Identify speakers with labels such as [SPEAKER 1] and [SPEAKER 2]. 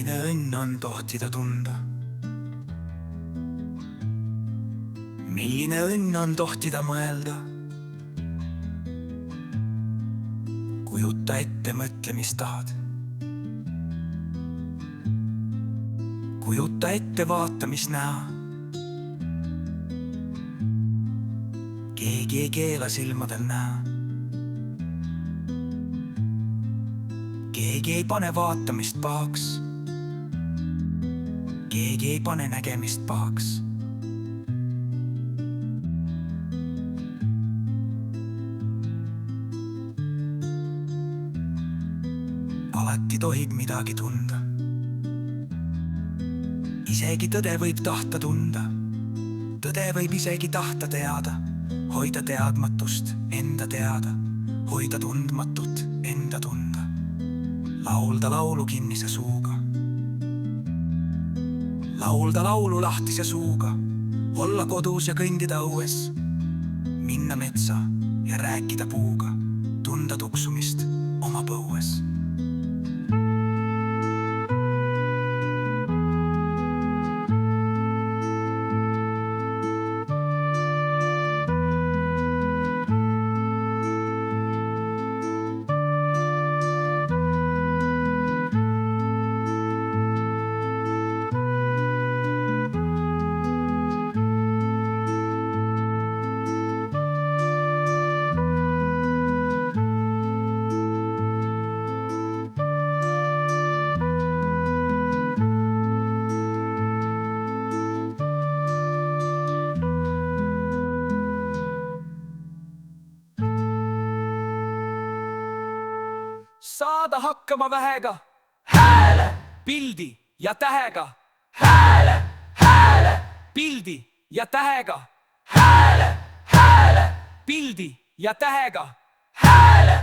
[SPEAKER 1] milline õnn on tohtida tunda. Milline õnn on tohtida mõelda. Kujuta ette, mõtle, mis tahad. Kujuta ette, vaata, mis näha. Keegi ei keela silmadel näha. Keegi ei pane vaatamist pahaks. Keegi ei pane nägemist pahaks. Alati tohib midagi tunda. Isegi tõde võib tahta tunda. Tõde võib isegi tahta teada. Hoida teadmatust enda teada. Hoida tundmatut enda tunda. Laulda laulu kinnise suuga. Laulda laulu lahtise suuga. Olla kodus ja kõndida õues. Minna metsa ja rääkida puuga. Tunda tuksumist oma põues. Saada hakkama vähega. Hääle, pildi ja tähega. Hääle, hääle, pildi ja tähega. Hääle, hääle, pildi ja tähega. Hääle,